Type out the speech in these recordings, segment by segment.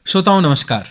श्रोताओं नमस्कार।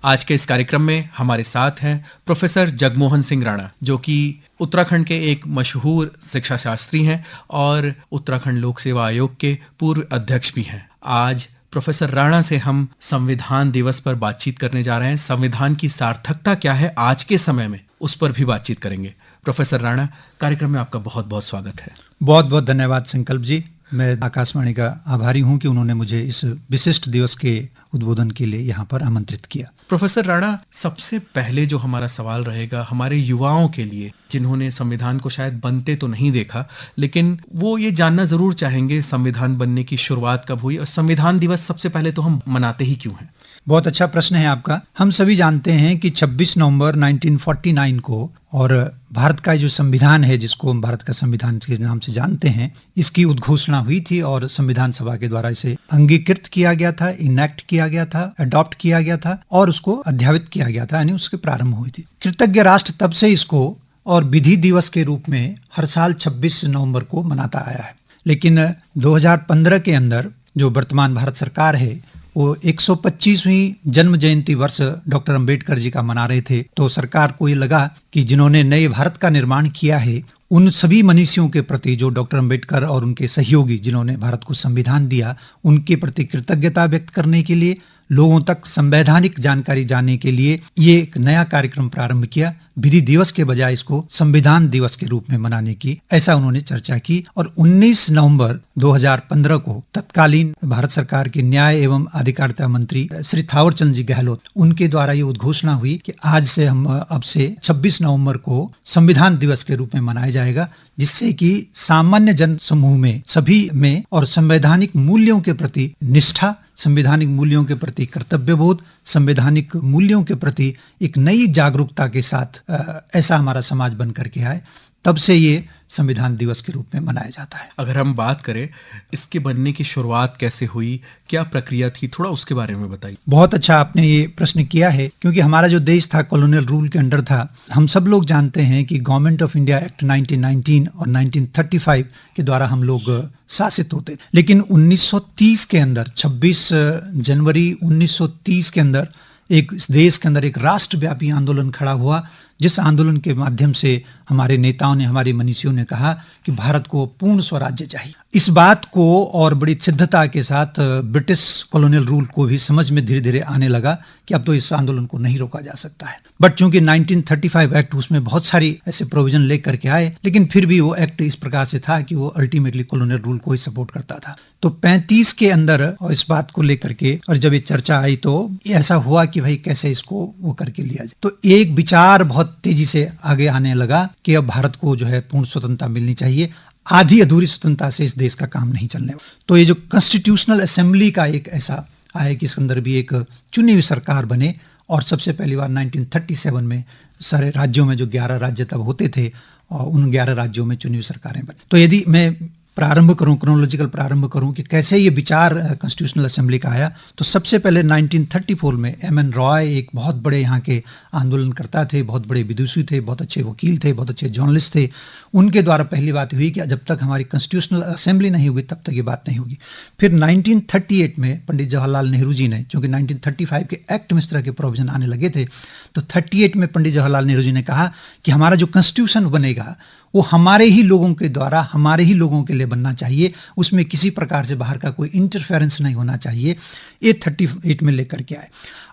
आज के इस कार्यक्रम में हमारे साथ हैं प्रोफेसर जगमोहन सिंह राणा, जो कि उत्तराखंड के एक मशहूर शिक्षा शास्त्री हैं और उत्तराखंड लोक सेवा आयोग के पूर्व अध्यक्ष भी हैं। आज प्रोफेसर राणा से हम संविधान दिवस पर बातचीत करने जा रहे हैं। संविधान की सार्थकता क्या है आज के समय में, उस पर भी बातचीत करेंगे। प्रोफेसर राणा, कार्यक्रम में आपका बहुत बहुत स्वागत है। बहुत बहुत धन्यवाद संकल्प जी। मैं आकाशवाणी का आभारी हूं कि उन्होंने मुझे इस विशिष्ट दिवस के उद्बोधन के लिए यहाँ पर आमंत्रित किया। प्रोफेसर राणा, सबसे पहले जो हमारा सवाल रहेगा हमारे युवाओं के लिए, जिन्होंने संविधान को शायद बनते तो नहीं देखा, लेकिन वो ये जानना जरूर चाहेंगे संविधान बनने की शुरुआत कब हुई और संविधान दिवस सबसे पहले तो हम मनाते ही क्यों हैं? बहुत अच्छा प्रश्न है आपका। हम सभी जानते हैं कि 26 नवंबर 1949 को और भारत का जो संविधान है, जिसको हम भारत का संविधान के नाम से जानते हैं, इसकी उद्घोषणा हुई थी और संविधान सभा के द्वारा इसे अंगीकृत किया गया था, इनेक्ट किया गया था, अडॉप्ट किया गया था और उसको अध्यावित किया गया था, यानी उसके प्रारंभ हुई थी। कृतज्ञ राष्ट्र तब से इसको और विधि दिवस के रूप में हर साल 26 नवंबर को मनाता आया है। लेकिन 2015 के अंदर जो वर्तमान भारत सरकार है वो 125वीं जन्म जयंती वर्ष डॉक्टर अंबेडकर जी का मना रहे थे। तो सरकार को ये लगा कि जिन्होंने नए भारत का निर्माण किया है, उन सभी मनीषियों के प्रति, जो डॉक्टर अंबेडकर और उनके सहयोगी जिन्होंने भारत को संविधान दिया, उनके प्रति कृतज्ञता व्यक्त करने के लिए, लोगों तक संवैधानिक जानकारी जानने के लिए ये एक नया कार्यक्रम प्रारंभ किया। विधि दिवस के बजाय इसको संविधान दिवस के रूप में मनाने की ऐसा उन्होंने चर्चा की और 19 नवंबर 2015 को तत्कालीन भारत सरकार के न्याय एवं अधिकारिता मंत्री श्री थावरचंद जी गहलोत, उनके द्वारा ये उद्घोषणा हुई कि आज से हम अब से 26 नवंबर को संविधान दिवस के रूप में मनाया जाएगा, जिससे कि सामान्य जन समूह में, सभी में और संवैधानिक मूल्यों के प्रति निष्ठा, संवैधानिक मूल्यों के प्रति कर्तव्यबोध, संवैधानिक मूल्यों के प्रति एक नई जागरूकता के साथ ऐसा हमारा समाज बन करके आए। तब से ये संविधान दिवस के रूप में मनाया जाता है। अगर हम बात करें इसके बनने की शुरुआत कैसे हुई, क्या प्रक्रिया थी, थोड़ा उसके बारे में बताइए। बहुत अच्छा आपने ये प्रश्न किया है, क्योंकि हमारा जो देश था कॉलोनियल रूल के अंडर था। हम सब लोग जानते हैं कि गवर्नमेंट ऑफ इंडिया एक्ट 1919 और 1935 के द्वारा हम लोग शासित होते, लेकिन 1930 के अंदर 26 जनवरी 1930 के अंदर एक इस देश के अंदर एक राष्ट्रव्यापी आंदोलन खड़ा हुआ, जिस आंदोलन के माध्यम से हमारे नेताओं ने, हमारे मनीषियों ने कहा कि भारत को पूर्ण स्वराज्य चाहिए। इस बात को और बड़ी सिद्धता के साथ ब्रिटिश कॉलोनियल रूल को भी समझ में धीरे धीरे आने लगा कि अब तो इस आंदोलन को नहीं रोका जा सकता है। बट चूंकि 1935 एक्ट उसमें बहुत सारी ऐसे प्रोविजन लेकर के आए, लेकिन फिर भी वो एक्ट इस प्रकार से था कि वो अल्टीमेटली कॉलोनियल रूल को ही सपोर्ट करता था। तो 35 के अंदर और इस बात को लेकर के और जब ये चर्चा आई तो ऐसा हुआ कि भाई कैसे इसको वो करके लिया जाए। तो एक विचार बहुत तेजी से आगे आने लगा कि अब भारत को जो है पूर्ण स्वतंत्रता मिलनी चाहिए, आधी अधूरी स्वतंत्रता से इस देश का काम नहीं चलने वाला। तो ये जो कॉन्स्टिट्यूशनल असेंबली का एक ऐसा आया कि इसके अंदर भी एक चुनी हुई सरकार बने और सबसे पहली बार 1937 में सारे राज्यों में, जो 11 राज्य तब होते थे, और उन 11 राज्यों में चुनी हुई सरकारें बनी। तो यदि मैं प्रारंभ करूं, क्रोनोलॉजिकल प्रारंभ करूं कि कैसे ये विचार कॉन्स्टिट्यूशनल असेंबली का आया, तो सबसे पहले 1934 में एम.एन. रॉय एक बहुत बड़े यहाँ के आंदोलनकर्ता थे, बहुत बड़े विदुषी थे, बहुत अच्छे वकील थे, बहुत अच्छे जर्नलिस्ट थे। उनके द्वारा पहली बात हुई कि जब तक हमारी कॉन्स्टिट्यूशनल असेंबली नहीं होगी तब तक ये बात नहीं होगी। फिर 1938 में पंडित जवाहरलाल नेहरू जी ने, क्योंकि 1935 के एक्ट में इस तरह के प्रोविजन आने लगे थे, तो 38 में पंडित जवाहरलाल नेहरू जी ने कहा कि हमारा जो कॉन्स्टिट्यूशन बनेगा वो हमारे ही लोगों के द्वारा, हमारे ही लोगों के लिए बनना चाहिए, उसमें किसी प्रकार से बाहर का कोई इंटरफेरेंस नहीं होना चाहिए। ये 38 में लेकर के आए।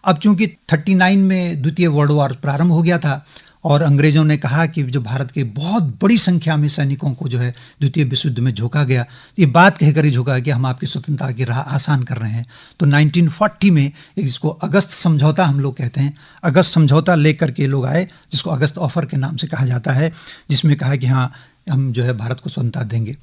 अब चूंकि 39 में द्वितीय वर्ल्ड वॉर प्रारंभ हो गया था और अंग्रेजों ने कहा कि जो भारत के बहुत बड़ी संख्या में सैनिकों को जो है द्वितीय विश्व युद्ध में झोंका गया, ये बात कहकर ही झोंका कि हम आपकी स्वतंत्रता की राह आसान कर रहे हैं। तो 1940 में जिसको अगस्त समझौता हम लोग कहते हैं, अगस्त समझौता लेकर के लोग आए, जिसको अगस्त ऑफर के नाम से कहा जाता है, जिसमें कहा कि हाँ हम जो है भारत को स्वतंत्रता देंगे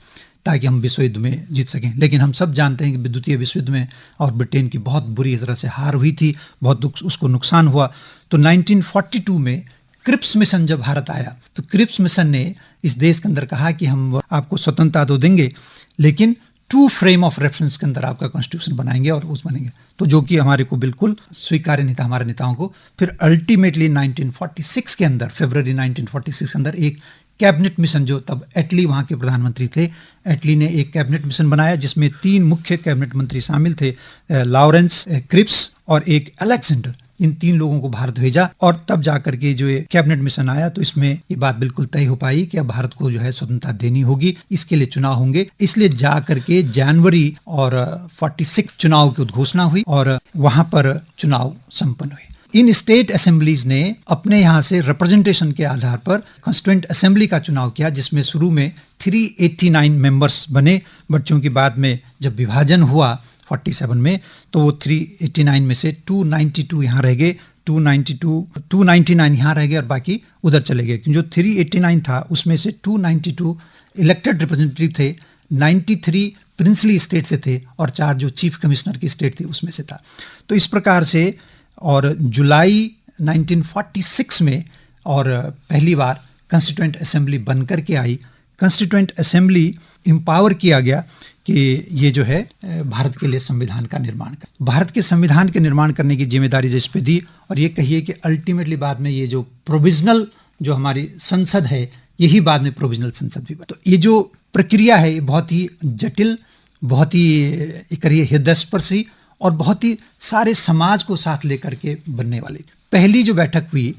ताकि हम विश्व युद्ध में जीत सकें। लेकिन हम सब जानते हैं कि द्वितीय विश्व युद्ध में और ब्रिटेन की बहुत बुरी तरह से हार हुई थी, बहुत उसको नुकसान हुआ। तो 1942 में क्रिप्स मिशन जब भारत आया, तो क्रिप्स मिशन ने इस देश के अंदर कहा कि हम आपको स्वतंत्रता तो देंगे, लेकिन 2 फ्रेम ऑफ रेफरेंस के अंदर आपका कॉन्स्टिट्यूशन बनाएंगे और उस बनेंगे, तो जो कि हमारे को बिल्कुल स्वीकार्य नहीं था, हमारे नेताओं को। फिर अल्टीमेटली 1946 के अंदर, फरवरी 1946 के अंदर एक कैबिनेट मिशन, जो तब एटली वहाँ के प्रधानमंत्री थे, एटली ने एक कैबिनेट मिशन बनाया जिसमें 3 मुख्य कैबिनेट मंत्री शामिल थे, लॉरेंस, क्रिप्स और एक अलेक्जेंडर, इन 3 लोगों को भारत भेजा और तब जाकर के जो ये कैबिनेट मिशन आया तो इसमें ये बात बिल्कुल तय हो पाई कि अब भारत को जो है स्वतंत्रता देनी होगी, इसके लिए चुनाव होंगे। इसलिए जाकर के जनवरी और 46 चुनाव की उद्घोषणा हुई और वहां पर चुनाव संपन्न हुए। इन स्टेट असेंबलीज ने अपने यहाँ से रिप्रेजेंटेशन के आधार पर कॉन्स्टिट्यूएंट असेंबली का चुनाव किया, जिसमें शुरू में 389 मेंबर्स बने, बट चूंकि बाद में जब विभाजन हुआ 47 में तो वो 389 में से 292 यहाँ रह गए, 299 यहाँ रह गए और बाकी उधर चले गए। जो 389 था उसमें से 292 इलेक्टेड रिप्रेजेंटेटिव थे, 93 प्रिंसली स्टेट से थे और 4 जो चीफ कमिश्नर की स्टेट थी उसमें से था। तो इस प्रकार से और जुलाई 1946 में और पहली बार कॉन्स्टिट्यूएंट असेंबली बनकर के आई। कॉन्स्टिट्यूएंट असेंबली एम्पावर किया गया कि ये जो है भारत के लिए संविधान का निर्माण कर, भारत के संविधान के निर्माण करने की जिम्मेदारी जिस पे दी। और ये कहिए कि अल्टीमेटली बाद में ये जो प्रोविजनल जो हमारी संसद है, यही बाद में प्रोविजनल संसद भी बनी। तो ये जो प्रक्रिया है ये बहुत ही जटिल, बहुत ही करिए हृदयस्पर्शी और बहुत ही सारे समाज को साथ लेकर के बनने वाली। पहली जो बैठक हुई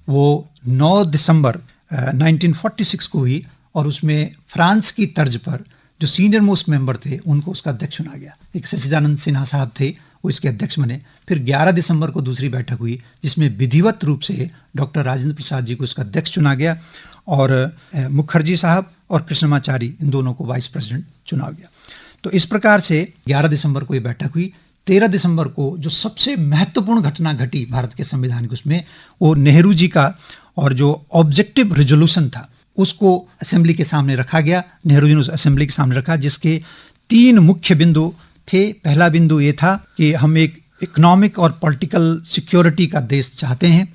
वो 9 दिसंबर 1946 को हुई और उसमें फ्रांस की तर्ज पर जो सीनियर मोस्ट मेंबर थे उनको उसका अध्यक्ष चुना गया। एक सच्चिदानंद सिन्हा साहब थे, वो इसके अध्यक्ष बने। फिर 11 दिसंबर को दूसरी बैठक हुई जिसमें विधिवत रूप से डॉक्टर राजेंद्र प्रसाद जी को इसका अध्यक्ष चुना गया और मुखर्जी साहब और कृष्णमाचारी इन दोनों को वाइस प्रेसिडेंट चुना गया। तो इस प्रकार से 11 दिसंबर को ये बैठक हुई। 13 दिसंबर को जो सबसे महत्वपूर्ण घटना घटी भारत के संविधान की, उसमें वो नेहरू जी का और जो ऑब्जेक्टिव रेजोल्यूशन था उसको असेंबली के सामने रखा गया। नेहरू जी ने उस असेंबली के सामने रखा जिसके 3 मुख्य बिंदु थे। पहला बिंदु ये था कि हम एक इकोनॉमिक और पॉलिटिकल सिक्योरिटी का देश चाहते हैं।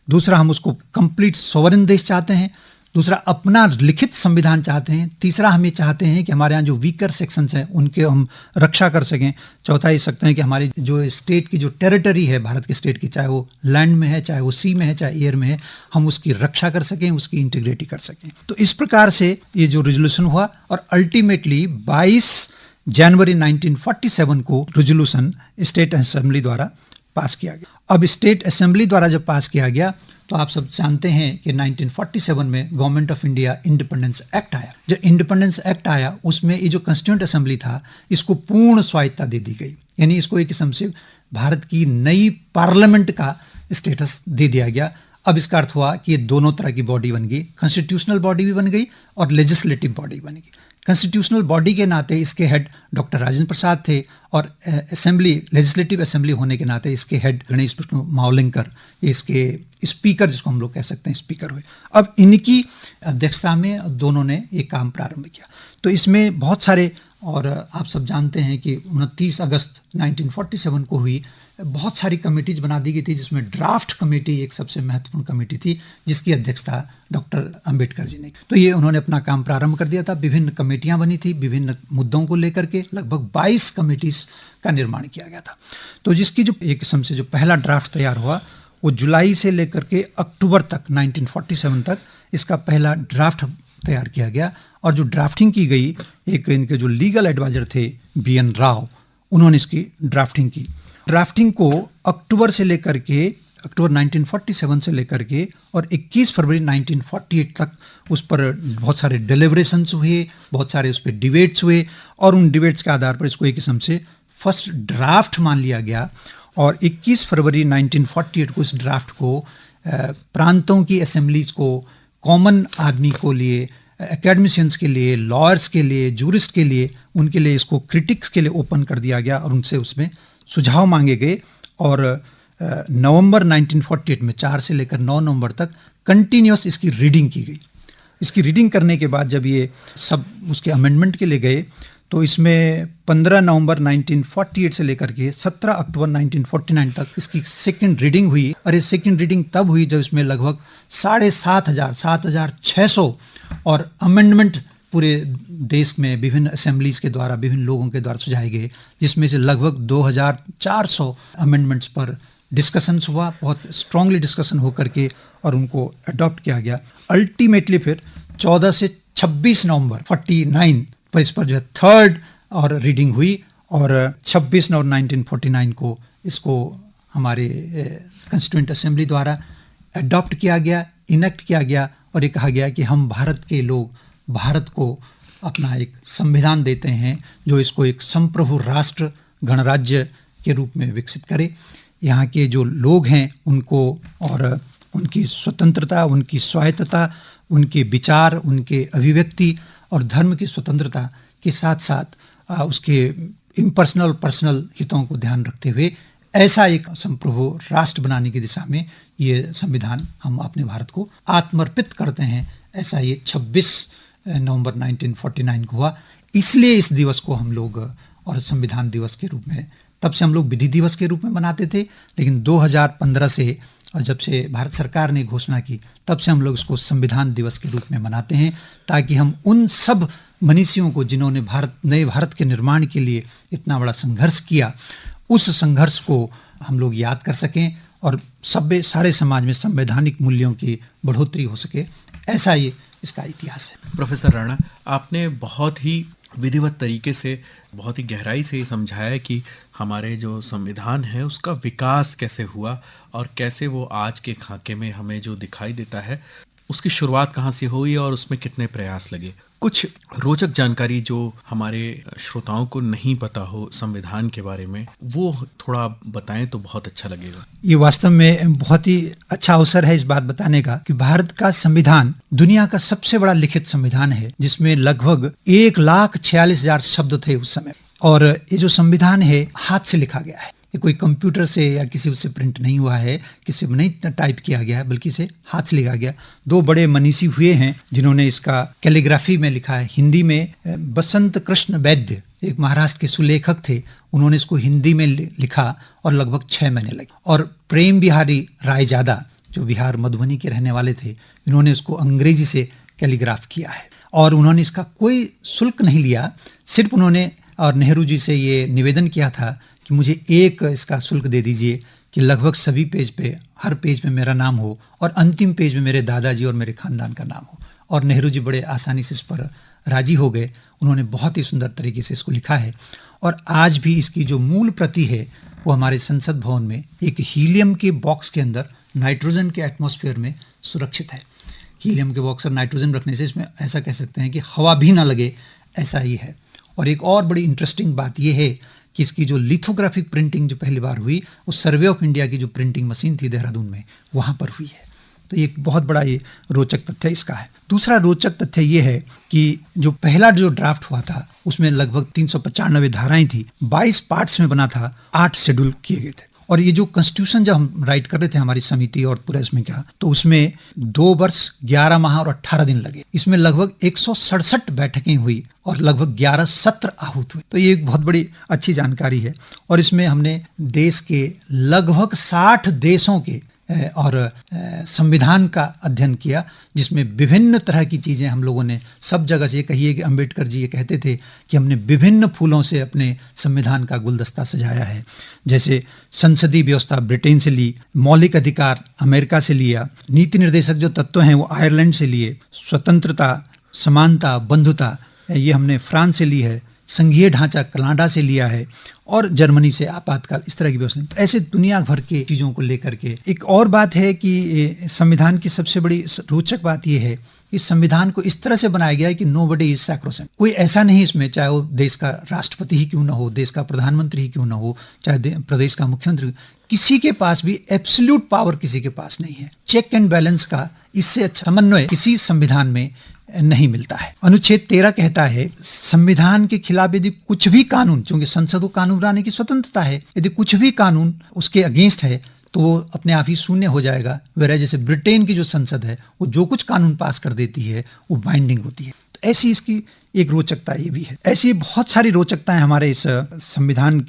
दूसरा, हम उसको कंप्लीट सोवरेन देश चाहते हैं। दूसरा, अपना लिखित संविधान चाहते हैं। तीसरा, हम ये चाहते हैं कि हमारे यहाँ जो वीकर सेक्शंस हैं उनके हम रक्षा कर सकें। चौथा, ये सकते हैं कि हमारी जो स्टेट की जो टेरिटरी है भारत के स्टेट की, चाहे वो लैंड में है, चाहे वो सी में है, चाहे एयर में है, हम उसकी रक्षा कर सकें, उसकी इंटीग्रिटी कर सकें। तो इस प्रकार से ये जो रेजोल्यूशन हुआ और अल्टीमेटली 22 जनवरी 1947 को रेजोल्यूशन स्टेट असेंबली द्वारा पास किया गया। अब स्टेट असेंबली द्वारा जब पास किया गया तो आप सब जानते हैं कि 1947 में government of India independence act आया। जो इंडिपेंडेंस एक्ट आया उसमें ये जो कॉन्स्टिट्यूएंट असेंबली था इसको पूर्ण स्वायत्तता दे दी गई, यानी इसको एक किस्म से भारत की नई पार्लियामेंट का स्टेटस दे दिया गया। अब इसका अर्थ हुआ कि ये दोनों तरह की बॉडी बन गई, कॉन्स्टिट्यूशनल बॉडी भी बन गई और लेजिस्लेटिव बॉडी बन गई। कॉन्स्टिट्यूशनल बॉडी के नाते इसके हेड डॉक्टर राजेंद्र प्रसाद थे और असेंबली लेजिस्लेटिव असेंबली होने के नाते इसके हेड गणेश विष्णु मावलिंकर, ये इसके स्पीकर जिसको हम लोग कह सकते हैं स्पीकर हुए। अब इनकी अध्यक्षता में दोनों ने ये काम प्रारंभ किया। तो इसमें बहुत सारे, और आप सब जानते हैं कि 29 अगस्त 1947 को हुई, बहुत सारी कमेटीज बना दी गई थी जिसमें ड्राफ्ट कमेटी एक सबसे महत्वपूर्ण कमेटी थी जिसकी अध्यक्षता डॉक्टर अंबेडकर जी ने। तो ये उन्होंने अपना काम प्रारंभ कर दिया था। विभिन्न कमेटियां बनी थी विभिन्न मुद्दों को लेकर के, लगभग 22 कमेटीज का निर्माण किया गया था। तो जिसकी जो एक किस्म से जो पहला ड्राफ्ट तैयार हुआ वो जुलाई से लेकर के अक्टूबर तक 1947 तक इसका पहला ड्राफ्ट तैयार किया गया। और जो ड्राफ्टिंग की गई, एक इनके जो लीगल एडवाइजर थे BN राव, उन्होंने इसकी ड्राफ्टिंग की। ड्राफ्टिंग को अक्टूबर 1947 से लेकर के और 21 फरवरी 1948 तक उस पर बहुत सारे डिलिब्रेशंस हुए, बहुत सारे उस पर डिबेट्स हुए और उन डिबेट्स के आधार पर इसको एक किस्म से फर्स्ट ड्राफ्ट मान लिया गया। और 21 फरवरी 1948 को इस ड्राफ्ट को प्रांतों की असेंबलीज को, कॉमन आदमी को लिए, एकेडमिशियंस के लिए, लॉयर्स के लिए, जूरिस्ट के लिए, उनके लिए इसको क्रिटिक्स के लिए ओपन कर दिया गया और उनसे उसमें सुझाव मांगे गए। और नवंबर 1948 में 4 से लेकर 9 नवंबर तक कंटिन्यूस इसकी रीडिंग की गई। इसकी रीडिंग करने के बाद जब ये सब उसके अमेंडमेंट के लिए गए तो इसमें 15 नवंबर 1948 से लेकर के 17 अक्टूबर 1949 तक इसकी सेकंड रीडिंग हुई। और ये सेकंड रीडिंग तब हुई जब इसमें लगभग 7,600 और अमेंडमेंट पूरे देश में विभिन्न असेंबलीज के द्वारा, विभिन्न लोगों के द्वारा सुझाए गए, जिसमें से लगभग 2,400 अमेंडमेंट्स पर डिस्कशंस हुआ, बहुत स्ट्रांगली डिस्कशन होकर के और उनको अडॉप्ट किया गया। अल्टीमेटली फिर 14 से 26 नवंबर 49 पर इस पर जो है थर्ड और रीडिंग हुई और 26 नवंबर 1949 को इसको हमारे कंस्टिट्यूएंट असेंबली द्वारा अडॉप्ट किया गया, इनेक्ट किया गया और ये कहा गया कि हम भारत के लोग भारत को अपना एक संविधान देते हैं जो इसको एक संप्रभु राष्ट्र गणराज्य के रूप में विकसित करे। यहाँ के जो लोग हैं उनको और उनकी स्वतंत्रता, उनकी स्वायत्तता, उनके विचार, उनके अभिव्यक्ति और धर्म की स्वतंत्रता के साथ साथ उसके इम्पर्सनल और पर्सनल हितों को ध्यान रखते हुए ऐसा एक संप्रभु राष्ट्र बनाने की दिशा में ये संविधान हम अपने भारत को आत्मर्पित करते हैं। ऐसा ये 26 नवंबर 1949 को हुआ। इसलिए इस दिवस को हम लोग और संविधान दिवस के रूप में, तब से हम लोग विधि दिवस के रूप में मनाते थे, लेकिन 2015 से और जब से भारत सरकार ने घोषणा की तब से हम लोग इसको संविधान दिवस के रूप में मनाते हैं, ताकि हम उन सब मनीषियों को जिन्होंने नए भारत के निर्माण के लिए इतना बड़ा संघर्ष किया, उस संघर्ष को हम लोग याद कर सकें और सारे समाज में संवैधानिक मूल्यों की बढ़ोतरी हो सके। ऐसा ये इसका इतिहास है। प्रोफेसर राणा, आपने बहुत ही विधिवत तरीके से, बहुत ही गहराई से ये समझाया कि हमारे जो संविधान है उसका विकास कैसे हुआ और कैसे वो आज के खाके में हमें जो दिखाई देता है उसकी शुरुआत कहाँ से हुई और उसमें कितने प्रयास लगे। कुछ रोचक जानकारी जो हमारे श्रोताओं को नहीं पता हो संविधान के बारे में, वो थोड़ा बताएं तो बहुत अच्छा लगेगा। ये वास्तव में बहुत ही अच्छा अवसर है इस बात बताने का कि भारत का संविधान दुनिया का सबसे बड़ा लिखित संविधान है, जिसमें लगभग 1,46,000 शब्द थे उस समय। और ये जो संविधान है हाथ से लिखा गया है, ये कोई कंप्यूटर से या किसी से प्रिंट नहीं हुआ है, किसी में नहीं टाइप किया गया है, बल्कि इसे हाथ से लिखा गया। 2 बड़े मनीषी हुए हैं जिन्होंने इसका कैलीग्राफी में लिखा है। हिंदी में बसंत कृष्ण वैद्य एक महाराष्ट्र के सुलेखक थे, उन्होंने इसको हिंदी में लिखा और लगभग 6 महीने लगे। और प्रेम बिहारी रायजादा जो बिहार मधुबनी के रहने वाले थे, इन्होंने उसको अंग्रेजी से कैलीग्राफ किया है और उन्होंने इसका कोई शुल्क नहीं लिया। सिर्फ उन्होंने और नेहरू जी से ये निवेदन किया था कि मुझे एक इसका शुल्क दे दीजिए कि लगभग सभी पेज पे, हर पेज में मेरा नाम हो और अंतिम पेज में मेरे दादाजी और मेरे खानदान का नाम हो। और नेहरू जी बड़े आसानी से इस पर राजी हो गए। उन्होंने बहुत ही सुंदर तरीके से इसको लिखा है और आज भी इसकी जो मूल प्रति है वो हमारे संसद भवन में एक हीलियम के बॉक्स के अंदर नाइट्रोजन के एटमॉस्फेयर में सुरक्षित है। हीलियम के बॉक्स और नाइट्रोजन रखने से इसमें ऐसा कह सकते हैं कि हवा भी ना लगे, ऐसा ही है। और एक और बड़ी इंटरेस्टिंग बात यह है कि इसकी जो लिथोग्राफिक प्रिंटिंग जो पहली बार हुई वो सर्वे ऑफ इंडिया की जो प्रिंटिंग मशीन थी देहरादून में, वहाँ पर हुई है। तो ये एक बहुत बड़ा ये रोचक तथ्य इसका है। दूसरा रोचक तथ्य ये है कि जो पहला जो ड्राफ्ट हुआ था उसमें लगभग 395 धाराएं थी, 22 पार्ट्स में बना था, 8 शेड्यूल किए गए थे। और ये जो कॉन्स्टिट्यूशन जब हम राइट कर रहे थे हमारी समिति और पूरा इसमें क्या, तो उसमें 2 वर्ष 11 माह और 18 दिन लगे। इसमें लगभग 167 बैठकें हुई और लगभग 11 सत्र आहूत हुए। तो ये एक बहुत बड़ी अच्छी जानकारी है। और इसमें हमने देश के लगभग 60 देशों के और संविधान का अध्ययन किया, जिसमें विभिन्न तरह की चीज़ें हम लोगों ने सब जगह से, कहिए कि अम्बेडकर जी ये कहते थे कि हमने विभिन्न फूलों से अपने संविधान का गुलदस्ता सजाया है। जैसे संसदीय व्यवस्था ब्रिटेन से ली, मौलिक अधिकार अमेरिका से लिया, नीति निर्देशक जो तत्व हैं वो आयरलैंड से लिए, स्वतंत्रता, समानता, बंधुता ये हमने फ्रांस से ली है, संघीय ढांचा कनाडा से लिया है और जर्मनी से आपातकाल, इस तरह की व्यवस्था। तो ऐसे दुनिया भर के चीज़ों को लेकर के एक और बात है कि संविधान की सबसे बड़ी रोचक बात यह है कि संविधान को इस तरह से बनाया गया है कि नोबडी इज सैक्रोसेंट। कोई ऐसा नहीं इसमें, चाहे वो देश का राष्ट्रपति ही क्यों ना हो, देश का प्रधानमंत्री ही क्यों ना हो, चाहे प्रदेश का मुख्यमंत्री, किसी के पास भी एब्सोल्यूट पावर किसी के पास नहीं है। चेक एंड बैलेंस का इससे अच्छा समन्वय किसी संविधान में नहीं मिलता है। अनुच्छेद 13 कहता है संविधान के खिलाफ यदि कुछ भी कानून, क्योंकि संसद को कानून बनाने की स्वतंत्रता है, यदि कुछ भी कानून उसके अगेंस्ट है तो वो अपने आप ही शून्य हो जाएगा। वह जैसे ब्रिटेन की जो संसद है वो जो कुछ कानून पास कर देती है वो बाइंडिंग होती है। तो ऐसी इसकी एक रोचकता ये भी है। ऐसी बहुत सारी रोचकताएं हमारे इस संविधान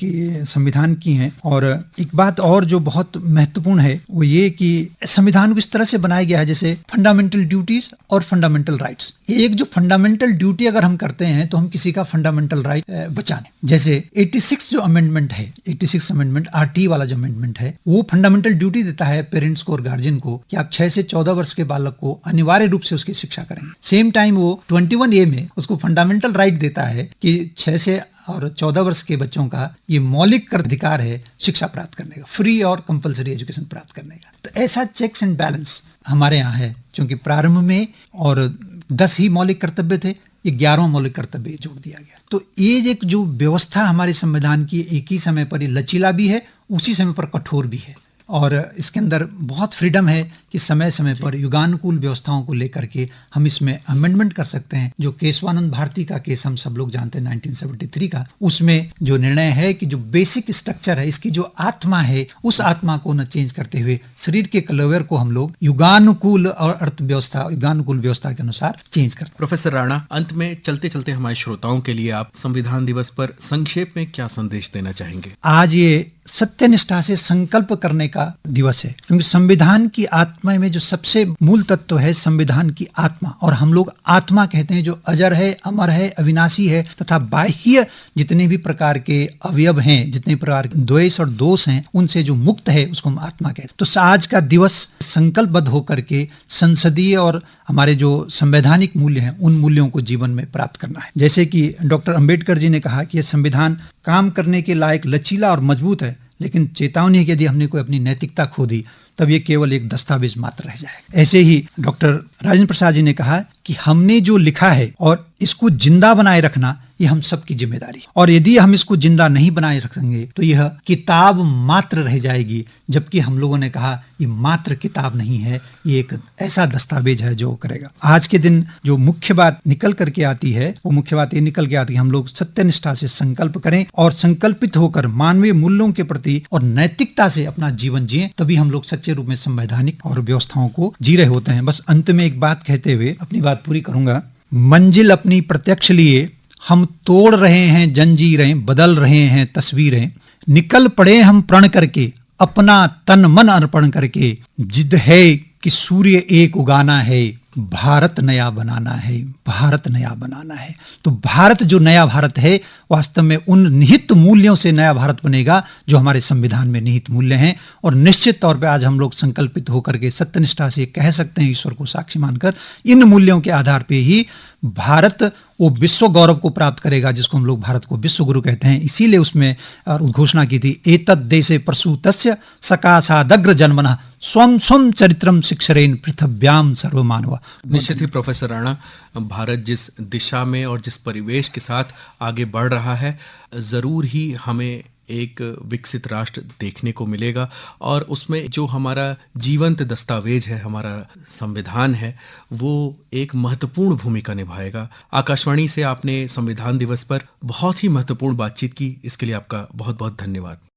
की हैं। और एक बात और जो बहुत महत्वपूर्ण है वो ये कि संविधान को इस तरह से बनाया गया है जैसे फंडामेंटल ड्यूटीज और फंडामेंटल राइट्स। एक जो फंडामेंटल ड्यूटी अगर हम करते हैं तो हम किसी का फंडामेंटल राइट बचाने, जैसे 86 जो अमेंडमेंट है, 86 अमेंडमेंट RT वाला जो अमेंडमेंट है, वो फंडामेंटल ड्यूटी देता है पेरेंट्स को और गार्जियन को कि आप 6 से 14 वर्ष के बालक को अनिवार्य रूप से उसकी शिक्षा करेंगे। सेम टाइम वो 21A में उसको फंडामेंटल राइट देता है कि 6 से और 14 वर्ष के बच्चों का ये मौलिक अधिकार है शिक्षा प्राप्त करने का, फ्री और कंपलसरी एजुकेशन प्राप्त करने का। तो ऐसा चेक्स एंड बैलेंस हमारे यहाँ है, क्योंकि प्रारंभ में और 10 ही मौलिक कर्तव्य थे, ये 11वां मौलिक कर्तव्य जोड़ दिया गया। तो ये एक जो व्यवस्था हमारे संविधान की एक ही समय पर ये लचीला भी है, उसी समय पर कठोर भी है, और इसके अंदर बहुत फ्रीडम है कि समय समय पर युगानुकूल व्यवस्थाओं को लेकर के हम इसमें अमेंडमेंट कर सकते हैं। जो केशवानंद भारती का केस हम सब लोग जानते हैं 1973 का, उसमें जो निर्णय है कि जो बेसिक स्ट्रक्चर है, इसकी जो आत्मा है, उस आत्मा को न चेंज करते हुए शरीर के कलवर को हम लोग युगानुकूल और अर्थव्यवस्था युगानुकूल व्यवस्था के अनुसार चेंज करते हैं। प्रोफेसर राणा, अंत में चलते चलते हमारे श्रोताओं के लिए आप संविधान दिवस पर संक्षेप में क्या संदेश देना चाहेंगे? आज ये सत्यनिष्ठा से संकल्प करने का दिवस है, क्योंकि संविधान की आत्मा में जो सबसे मूल तत्व है संविधान की आत्मा, और हम लोग आत्मा कहते हैं जो अजर है, अमर है, अविनाशी है, तथा बाह्य जितने भी प्रकार के अवयव हैं, जितने प्रकार के द्वेष और दोष हैं, उनसे जो मुक्त है उसको हम आत्मा कहते हैं। तो आज का दिवस संकल्पबद्ध होकर के संसदीय और हमारे जो संवैधानिक मूल्य हैं उन मूल्यों को जीवन में प्राप्त करना है। जैसे कि डॉक्टर अंबेडकर जी ने कहा कि यह संविधान काम करने के लायक लचीला और मजबूत है, लेकिन चेतावनी है कि यदि हमने कोई अपनी नैतिकता खो दी तब ये केवल एक दस्तावेज मात्र रह जाए। ऐसे ही डॉक्टर राजेंद्र प्रसाद जी ने कहा कि हमने जो लिखा है और इसको जिंदा बनाए रखना ये हम सबकी जिम्मेदारी, और यदि हम इसको जिंदा नहीं बनाए रखेंगे तो यह किताब मात्र रह जाएगी, जबकि हम लोगों ने कहा ये मात्र किताब नहीं है, ये एक ऐसा दस्तावेज है जो करेगा। आज के दिन जो मुख्य बात निकल करके आती है, वो मुख्य बात ये निकल के आती है हम लोग सत्यनिष्ठा से संकल्प करें और संकल्पित होकर मानवीय मूल्यों के प्रति और नैतिकता से अपना जीवन जिएं, तभी हम लोग सच्चे रूप में संवैधानिक और व्यवस्थाओं को जी रहे होते हैं। बस अंत में एक बात कहते हुए अपनी बात पूरी करूंगा। मंजिल अपनी प्रत्यक्ष लिए हम तोड़ रहे हैं जंजीरें, बदल रहे हैं तस्वीरें, निकल पड़े हम प्रण करके अपना तन मन अर्पण करके, जिद है कि सूर्य एक उगाना है, भारत नया बनाना है, भारत नया बनाना है। तो भारत जो नया भारत है वास्तव में उन निहित मूल्यों से नया भारत बनेगा जो हमारे संविधान में निहित मूल्य हैं, और निश्चित तौर पे आज हम लोग संकल्पित होकर के सत्यनिष्ठा से कह सकते हैं, ईश्वर को साक्षी मानकर, इन मूल्यों के आधार पे ही भारत वो विश्व गौरव को प्राप्त करेगा जिसको हम लोग भारत को विश्व गुरु कहते हैं। इसीलिए उसमें उद्घोषणा की थी, एतद् देशे प्रसूतस्य सकाशादग्र जन्मनः स्वं स्वं चरित्रम शिक्षरेन पृथिव्याम सर्वमानव। निश्चित ही प्रोफेसर राणा, भारत जिस दिशा में और जिस परिवेश के साथ आगे बढ़ रहा है, जरूर ही हमें एक विकसित राष्ट्र देखने को मिलेगा, और उसमें जो हमारा जीवंत दस्तावेज है, हमारा संविधान है, वो एक महत्वपूर्ण भूमिका निभाएगा। आकाशवाणी से आपने संविधान दिवस पर बहुत ही महत्वपूर्ण बातचीत की, इसके लिए आपका बहुत बहुत धन्यवाद।